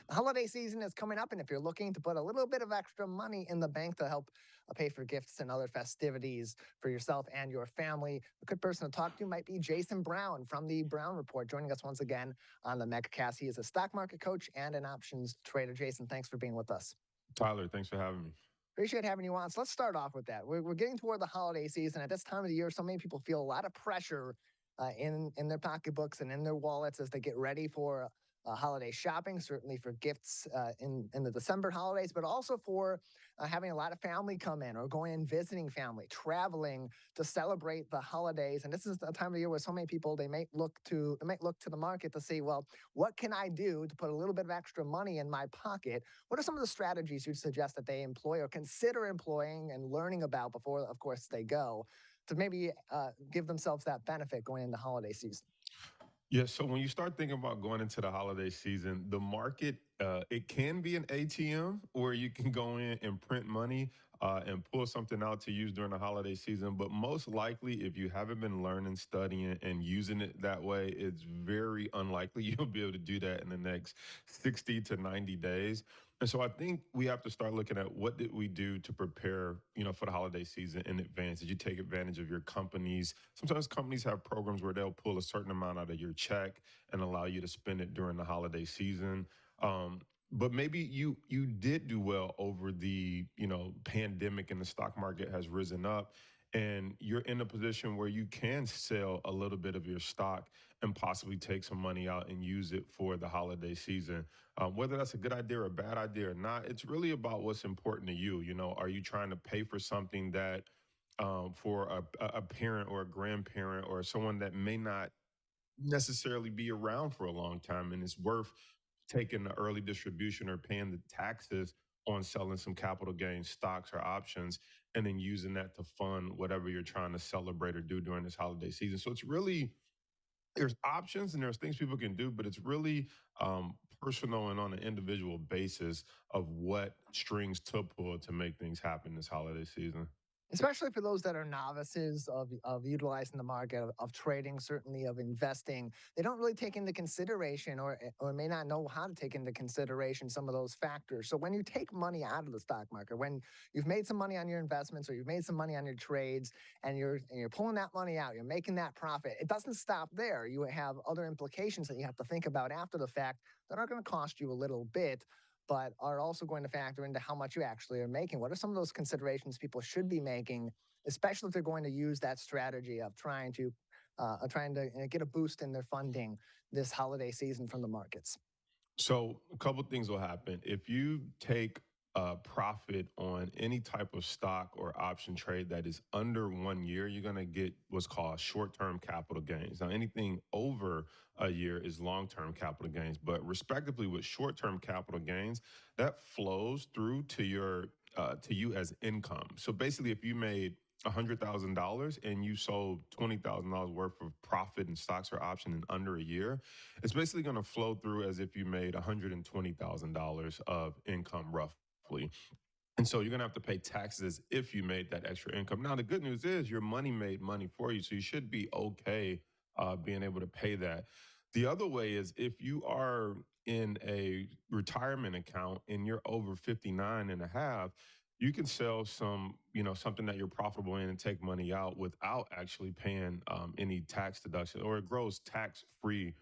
The holiday season is coming up, and if you're looking to put a little bit of extra money in the bank to help pay for gifts and other festivities for yourself and your family, a good person to talk to might be Jason Brown from the Brown Report, joining us once again on the Megacast. He is a stock market coach and an options trader. Jason, thanks for being with us. Tyler, thanks for having me. Appreciate having you on. So let's start off with that. We're getting toward the holiday season. At this time of the year, so many people feel a lot of pressure in their pocketbooks and in their wallets as they get ready for holiday shopping, certainly for gifts in the December holidays, but also for having a lot of family come in or going and visiting family, traveling to celebrate the holidays. And this is the time of year where so many people they might look to the market to see, well, what can I do to put a little bit of extra money in my pocket? What are some of the strategies you'd suggest that they employ or consider employing and learning about before, of course, they go to maybe give themselves that benefit going into holiday season? Yeah, so when you start thinking about going into the holiday season, the market, it can be an ATM where you can go in and print money and pull something out to use during the holiday season. But most likely, if you haven't been learning, studying, and using it that way, it's very unlikely you'll be able to do that in the next 60 to 90 days. And so I think we have to start looking at what did we do to prepare, for the holiday season in advance. Did you take advantage of your companies? Sometimes companies have programs where they'll pull a certain amount out of your check and allow you to spend it during the holiday season. But maybe you did do well over the pandemic and the stock market has risen up and you're in a position where you can sell a little bit of your stock and possibly take some money out and use it for the holiday season. Whether that's a good idea or a bad idea or not, it's really about what's important to you. Are you trying to pay for something that for a parent or a grandparent or someone that may not necessarily be around for a long time and it's worth taking the early distribution or paying the taxes on selling some capital gains stocks or options and then using that to fund whatever you're trying to celebrate or do during this holiday season. So it's really there's options and there's things people can do, but it's really personal and on an individual basis of what strings to pull to make things happen this holiday season. Especially for those that are novices of utilizing the market of trading, certainly of investing, they don't really take into consideration or may not know how to take into consideration some of those factors. So when you take money out of the stock market, when you've made some money on your investments or you've made some money on your trades and you're pulling that money out, you're making that profit, it doesn't stop there. You have other implications that you have to think about after the fact that are going to cost you a little bit, but are also going to factor into how much you actually are making. What are some of those considerations people should be making, especially if they're going to use that strategy of trying to get a boost in their funding this holiday season from the markets? So a couple things will happen. If you take a profit on any type of stock or option trade that is under 1 year, you're going to get what's called short-term capital gains. Now, anything over a year is long-term capital gains, but respectively with short-term capital gains, that flows through to you as income. So basically, if you made $100,000 and you sold $20,000 worth of profit in stocks or option in under a year, it's basically going to flow through as if you made $120,000 of income roughly. And so you're going to have to pay taxes if you made that extra income. Now, the good news is your money made money for you. So you should be okay being able to pay that. The other way is if you are in a retirement account and you're over 59 and a half, you can sell something that you're profitable in and take money out without actually paying any tax deduction, or it grows tax free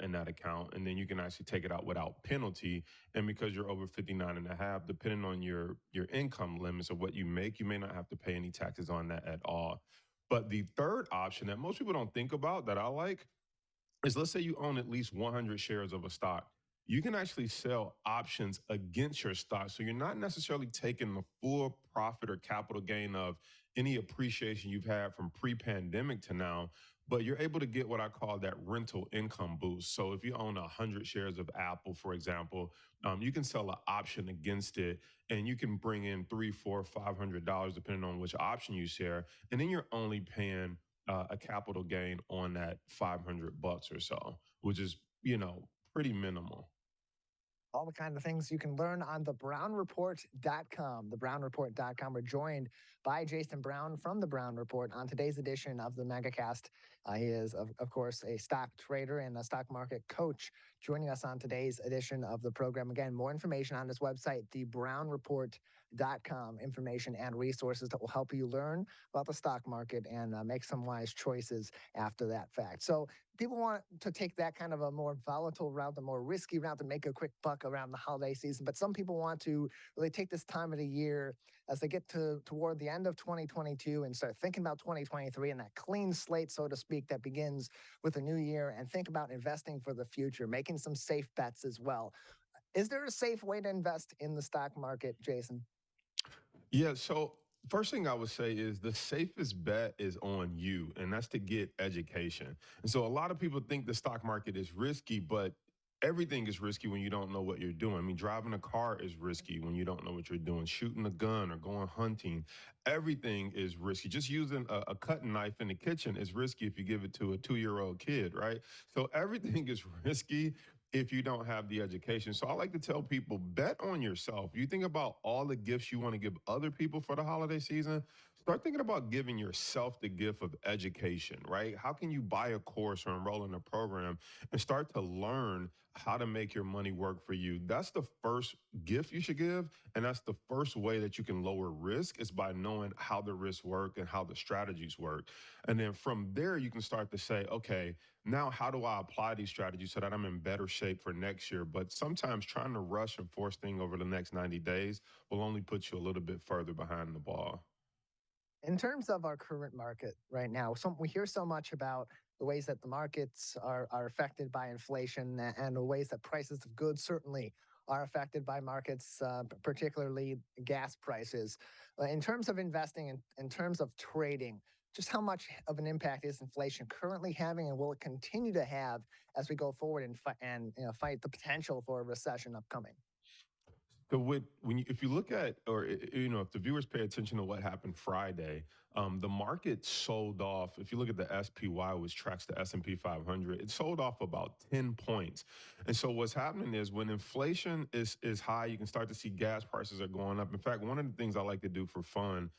in that account. And then you can actually take it out without penalty. And because you're over 59 and a half, depending on your income limits of what you make, you may not have to pay any taxes on that at all. But the third option that most people don't think about that I like is, let's say you own at least 100 shares of a stock. You can actually sell options against your stock. So you're not necessarily taking the full profit or capital gain of any appreciation you've had from pre pandemic to now, but you're able to get what I call that rental income boost. So if you own 100 shares of Apple, for example, you can sell an option against it and you can bring in three, four, $500, depending on which option you share. And then you're only paying a capital gain on that 500 bucks or so, which is, pretty minimal. All the kind of things you can learn on thebrownreport.com. Thebrownreport.com. We're joined by Jason Brown from the Brown Report on today's edition of the Megacast. He is, of course, a stock trader and a stock market coach, joining us on today's edition of the program. Again, more information on this website, thebrownreport.com, information and resources that will help you learn about the stock market and make some wise choices after that fact. So people want to take that kind of a more volatile route, the more risky route to make a quick buck around the holiday season. But some people want to really take this time of the year as they get toward the end of 2022 and start thinking about 2023 and that clean slate, so to speak, that begins with a new year, and think about investing for the future, making some safe bets as well. Is there a safe way to invest in the stock market, Jason? Yeah. So first thing I would say is the safest bet is on you, and that's to get education. And so a lot of people think the stock market is risky, but everything is risky when you don't know what you're doing. I mean, driving a car is risky when you don't know what you're doing. Shooting a gun or going hunting, everything is risky. Just using a cutting knife in the kitchen is risky if you give it to a 2-year-old kid, right? So everything is risky if you don't have the education. So I like to tell people, bet on yourself. You think about all the gifts you want to give other people for the holiday season. Start thinking about giving yourself the gift of education, right? How can you buy a course or enroll in a program and start to learn how to make your money work for you? That's the first gift you should give. And that's the first way that you can lower risk, is by knowing how the risks work and how the strategies work. And then from there, you can start to say, okay, now how do I apply these strategies so that I'm in better shape for next year? But sometimes trying to rush and force things over the next 90 days will only put you a little bit further behind the ball. In terms of our current market right now, we hear so much about the ways that the markets are affected by inflation, and the ways that prices of goods certainly are affected by markets, particularly gas prices. In terms of investing, in terms of trading, just how much of an impact is inflation currently having, and will it continue to have as we go forward and fight the potential for a recession upcoming? So if you look at, or if the viewers pay attention to what happened Friday, the market sold off. If you look at the SPY, which tracks the S&P 500, it sold off about 10 points. And so what's happening is, when inflation is high, you can start to see gas prices are going up. In fact, one of the things I like to do for fun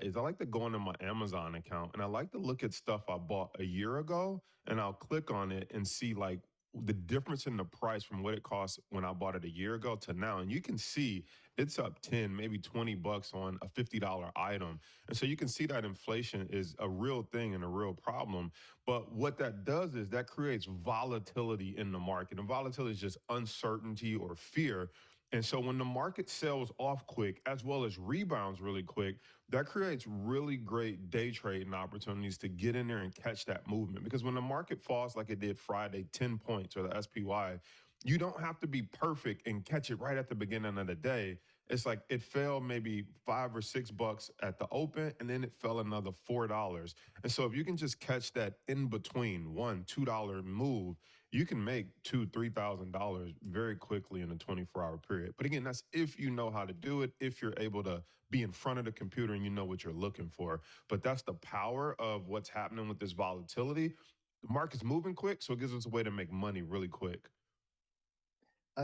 is I like to go into my Amazon account and I like to look at stuff I bought a year ago, and I'll click on it and see like the difference in the price from what it cost when I bought it a year ago to now. And you can see it's up 10, maybe $20 on a $50 item. And so you can see that inflation is a real thing and a real problem. But what that does is that creates volatility in the market. And volatility is just uncertainty or fear. And so when the market sells off quick as well as rebounds really quick, that creates really great day trading opportunities to get in there and catch that movement. Because when the market falls like it did Friday, 10 points, or the SPY, you don't have to be perfect and catch it right at the beginning of the day. It's like it fell maybe $5 or $6 at the open, and then it fell another $4. And so if you can just catch that in between $1, $2 move, you can make $2,000, $3,000 very quickly in a 24-hour period. But again, that's if you know how to do it, if you're able to be in front of the computer and you know what you're looking for. But that's the power of what's happening with this volatility. The market's moving quick, so it gives us a way to make money really quick.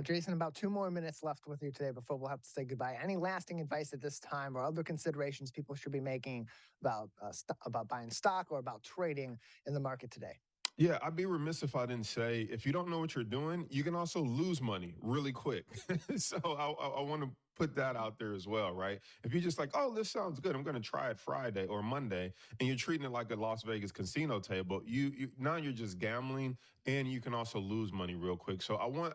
Jason, about 2 more minutes left with you today before we'll have to say goodbye. Any lasting advice at this time, or other considerations people should be making about buying stock or about trading in the market today? Yeah, I'd be remiss if I didn't say, if you don't know what you're doing, you can also lose money really quick. So I want to put that out there as well, right? If you're just like, oh, this sounds good, I'm going to try it Friday or Monday, and you're treating it like a Las Vegas casino table, now you're just gambling, and you can also lose money real quick. So I want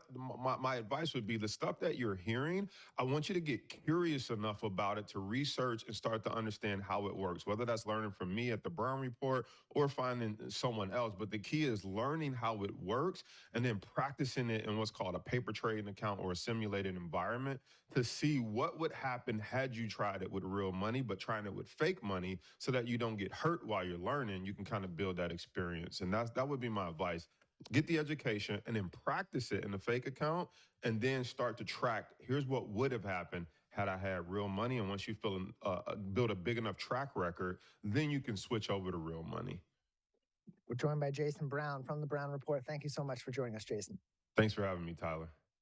my advice would be, the stuff that you're hearing, I want you to get curious enough about it to research and start to understand how it works, whether that's learning from me at the Brown Report or finding someone else. But the key is learning how it works and then practicing it in what's called a paper trading account or a simulated environment, to see what would happen had you tried it with real money, but trying it with fake money, so that you don't get hurt while you're learning. You can kind of build that experience. And that would be my advice. Get the education and then practice it in the fake account, and then start to track, here's what would have happened had I had real money. And once you build a big enough track record, then you can switch over to real money. We're joined by Jason Brown from the Brown Report. Thank you so much for joining us, Jason. Thanks for having me, Tyler.